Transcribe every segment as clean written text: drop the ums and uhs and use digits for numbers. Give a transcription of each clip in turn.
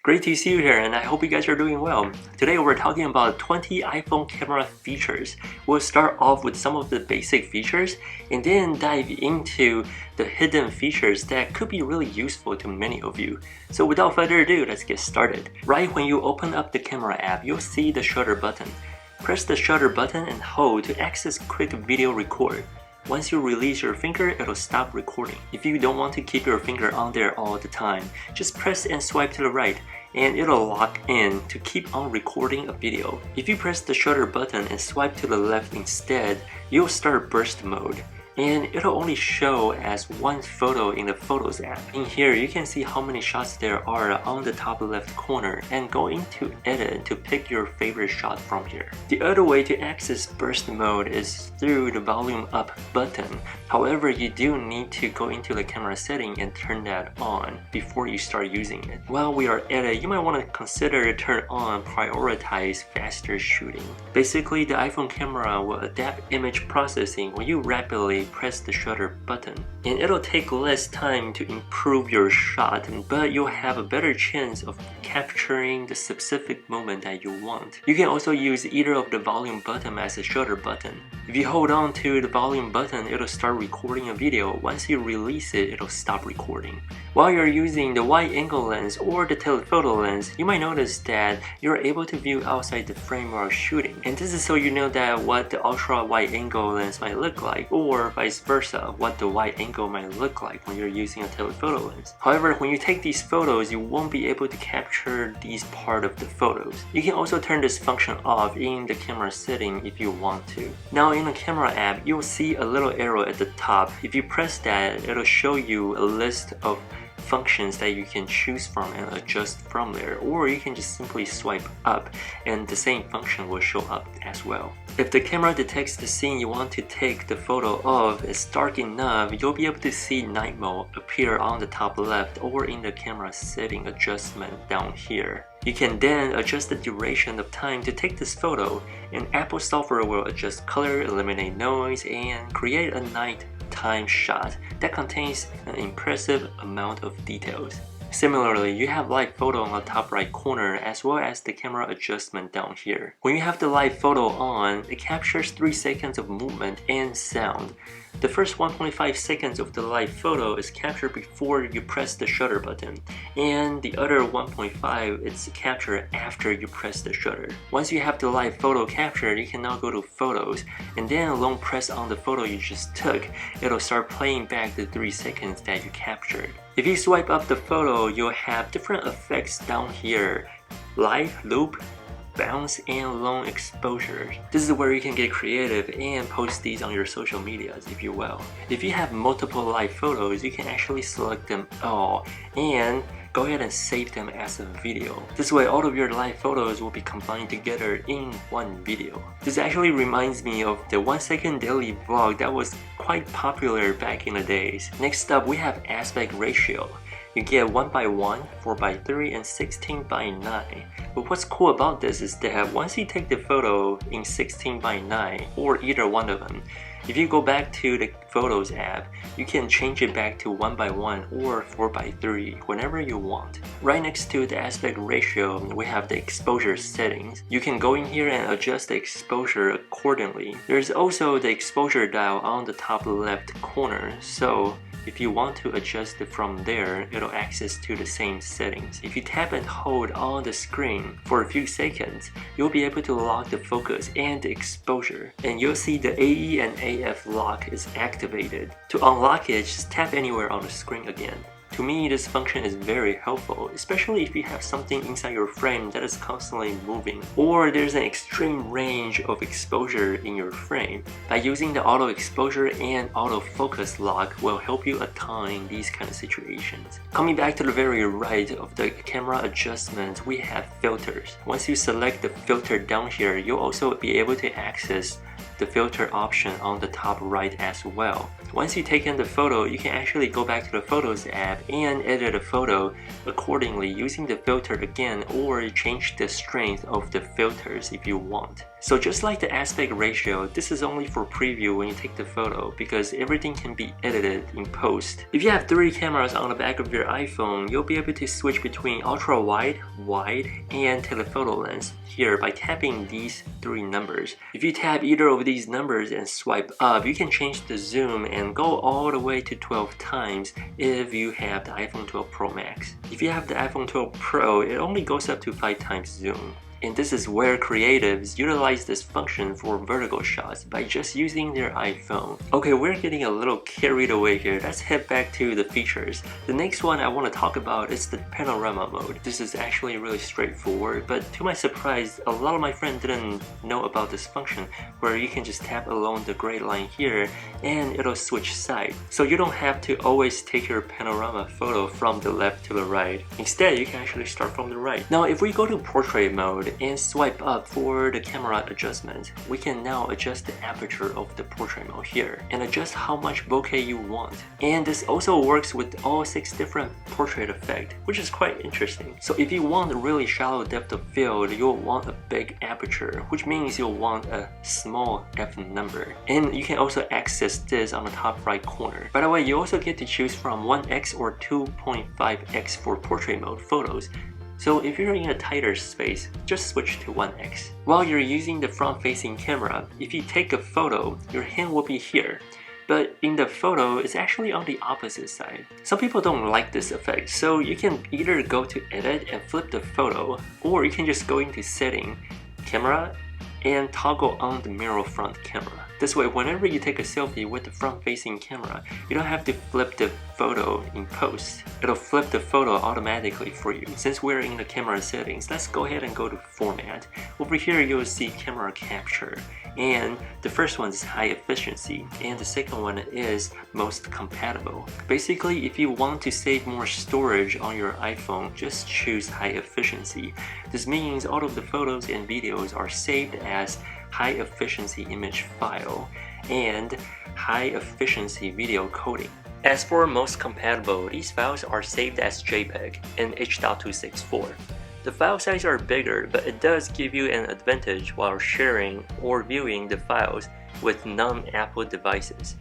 Great to see you here, and I hope you guys are doing well. Today we're talking about 20 iPhone camera features. We'll start off with some of the basic features and then dive into the hidden features that could be really useful to many of you. So without further ado, let's get started. Right when you open up the camera app, you'll see the shutter button. Press the shutter button and hold to access quick video record. Once you release your finger, it'll stop recording. If you don't want to keep your finger on there all the time, just press and swipe to the right, and it'll lock in to keep on recording a video. If you press the shutter button and swipe to the left instead, you'll start burst mode, and it'll only show as one photo in the Photos app. In here, you can see how many shots there are on the top left corner and go into Edit to pick your favorite shot from here. The other way to access burst mode is through the volume up button. However, you do need to go into the camera setting and turn that on before you start using it. While we are at it, you might want to consider to turn on prioritize faster shooting. Basically, the iPhone camera will adapt image processing when you rapidly press the shutter button, and it'll take less time to improve your shot, but you'll have a better chance of capturing the specific moment that you want. You can also use either of the volume button as a shutter button. If you hold on to the volume button, it'll start recording a video. Once you release it, it'll stop recording. While you're using the wide angle lens or the telephoto lens, you might notice that you're able to view outside the frame while shooting. And this is so you know that what the ultra wide angle lens might look like, or vice versa, what the wide angle might look like when you're using a telephoto lens. However, when you take these photos, you won't be able to capture these part of the photos. You can also turn this function off in the camera setting if you want to. Now in the camera app, you'll see a little arrow at the top. If you press that, it'll show you a list of functions that you can choose from and adjust from there, or you can just simply swipe up and the same function will show up as well. If the camera detects the scene you want to take the photo of is dark enough, you'll be able to see night mode appear on the top left or in the camera setting adjustment down here. You can then adjust the duration of time to take this photo, and Apple software will adjust color, eliminate noise, and create a nighttime shot that contains an impressive amount of details. Similarly, you have live photo on the top right corner as well as the camera adjustment down here. When you have the live photo on, it captures 3 seconds of movement and sound. The first 1.5 seconds of the live photo is captured before you press the shutter button, and the other 1.5 is captured after you press the shutter. Once you have the live photo captured, you can now go to Photos, and then long press on the photo you just took. It'll start playing back the 3 seconds that you captured. If you swipe up the photo, you'll have different effects down here: live, loop, bounce, and long exposure. This is where you can get creative and post these on your social medias if you will. If you have multiple live photos, you can actually select them all and go ahead and save them as a video. This way all of your live photos will be combined together in one video. This actually reminds me of the 1 second daily vlog that was quite popular back in the days. Next up, we have aspect ratio. You get 1:1, 4:3, and 16:9. But what's cool about this is that once you take the photo in 16:9, or either one of them, if you go back to the Photos app, you can change it back to 1:1 or 4:3 whenever you want. Right next to the aspect ratio, we have the exposure settings. You can go in here and adjust the exposure accordingly. There's also the exposure dial on the top left corner, so if you want to adjust it from there, it'll access to the same settings. If you tap and hold on the screen for a few seconds, you'll be able to lock the focus and the exposure, and you'll see the AE and AF lock is activated. To unlock it, just tap anywhere on the screen again. To me, this function is very helpful, especially if you have something inside your frame that is constantly moving, or there's an extreme range of exposure in your frame. By using the auto exposure and auto focus lock will help you a ton in these kind of situations. Coming back to the very right of the camera adjustments, we have filters. Once you select the filter down here, you'll also be able to access the filter option on the top right as well. Once you take in the photo, you can actually go back to the Photos app and edit a photo accordingly using the filter again, or change the strength of the filters if you want. So just like the aspect ratio, this is only for preview when you take the photo because everything can be edited in post. If you have 3 cameras on the back of your iPhone, you'll be able to switch between ultra wide, wide, and telephoto lens here by tapping these 3 numbers. If you tap either of these numbers and swipe up, you can change the zoom and go all the way to 12 times if you have the iPhone 12 Pro Max. If you have the iPhone 12 Pro, it only goes up to 5 times zoom. And this is where creatives utilize this function for vertical shots by just using their iPhone. Okay, we're getting a little carried away here. Let's head back to the features. The next one I want to talk about is the panorama mode. This is actually really straightforward, but to my surprise, a lot of my friends didn't know about this function where you can just tap along the gray line here and it'll switch side. So you don't have to always take your panorama photo from the left to the right. Instead, you can actually start from the right. Now, if we go to portrait mode and swipe up for the camera adjustment, we can now adjust the aperture of the portrait mode here and adjust how much bokeh you want. And this also works with all 6 different portrait effects, which is quite interesting. So if you want a really shallow depth of field, you'll want a big aperture, which means you'll want a small f number. And you can also access this on the top right corner. By the way, you also get to choose from 1x or 2.5x for portrait mode photos. So if you're in a tighter space, just switch to 1x. While you're using the front-facing camera, if you take a photo, your hand will be here. But in the photo, it's actually on the opposite side. Some people don't like this effect, so you can either go to Edit and flip the photo, or you can just go into Setting, Camera, and toggle on the mirror front camera. This way, whenever you take a selfie with the front-facing camera, you don't have to flip the photo in post. It'll flip the photo automatically for you. Since we're in the camera settings, let's go ahead and go to Format. Over here, you'll see Camera Capture. And the first one is High Efficiency, and the second one is Most Compatible. Basically, if you want to save more storage on your iPhone, just choose High Efficiency. This means all of the photos and videos are saved as high efficiency image file and high efficiency video coding. As for most compatible, these files are saved as JPEG and H.264. The file sizes are bigger, but it does give you an advantage while sharing or viewing the files with non-Apple devices.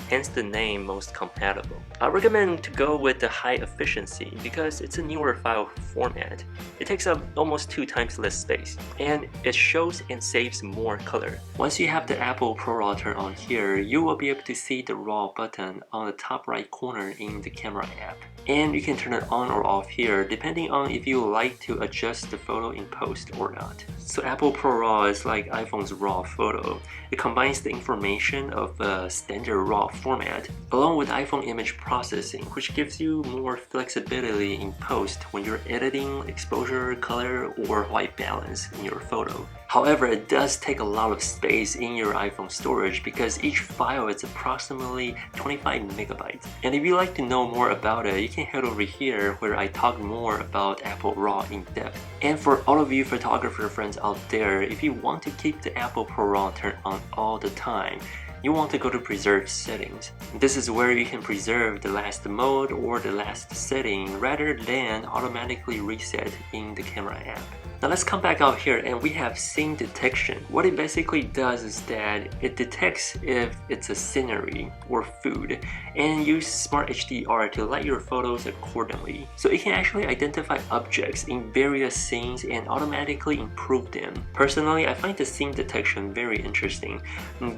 Hence the name Most Compatible. I recommend to go with the high efficiency because it's a newer file format. It takes up almost 2 times less space, and it shows and saves more color. Once you have the Apple ProRAW turned on here, you will be able to see the RAW button on the top right corner in the camera app. And you can turn it on or off here depending on if you like to adjust the photo in post or not. So Apple ProRAW is like iPhone's RAW photo. It combines the information of a standard RAW format along with iPhone image processing, which gives you more flexibility in post when you're editing exposure, color, or white balance in your photo. However, it does take a lot of space in your iPhone storage because each file is approximately 25 megabytes. And if you'd like to know more about it, you can head over here where I talk more about Apple RAW in depth. And for all of you photographer friends out there, if you want to keep the Apple ProRAW turned on all the time, you want to go to Preserve Settings. This is where you can preserve the last mode or the last setting rather than automatically reset in the camera app. Now let's come back out here and we have scene detection. What it basically does is that it detects if it's a scenery or food and use Smart HDR to light your photos accordingly. So it can actually identify objects in various scenes and automatically improve them. Personally, I find the scene detection very interesting,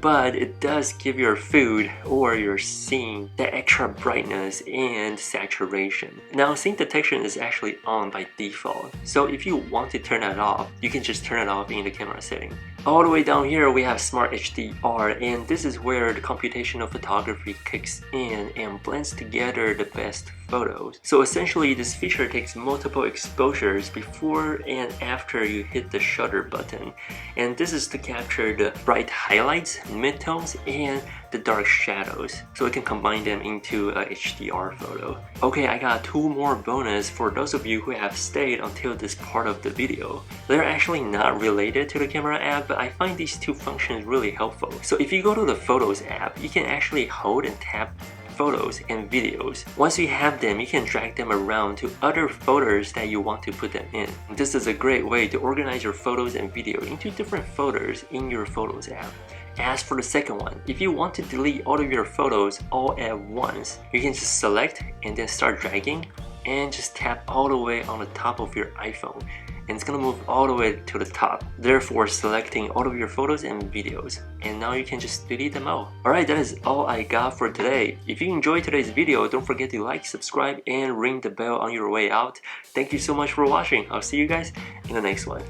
but it does give your food or your scene that extra brightness and saturation. Now scene detection is actually on by default, so if you want to turn it off, you can just turn it off in the camera setting. All the way down here we have Smart HDR, and this is where the computational photography kicks in and blends together the best photos. So essentially this feature takes multiple exposures before and after you hit the shutter button, and this is to capture the bright highlights, midtones, and the dark shadows, so it can combine them into a HDR photo. Okay, I got 2 more bonus for those of you who have stayed until this part of the video. They're actually not related to the camera app, but I find these 2 functions really helpful. So if you go to the Photos app, you can actually hold and tap photos and videos. Once you have them, you can drag them around to other folders that you want to put them in. This is a great way to organize your photos and video into different folders in your Photos app. As for the second one, if you want to delete all of your photos all at once, you can just select and then start dragging and just tap all the way on the top of your iPhone, and it's gonna move all the way to the top, therefore selecting all of your photos and videos, and now you can just delete them all. Alright, that is all I got for today. If you enjoyed today's video, don't forget to like, subscribe, and ring the bell on your way out. Thank you so much for watching. I'll see you guys in the next one.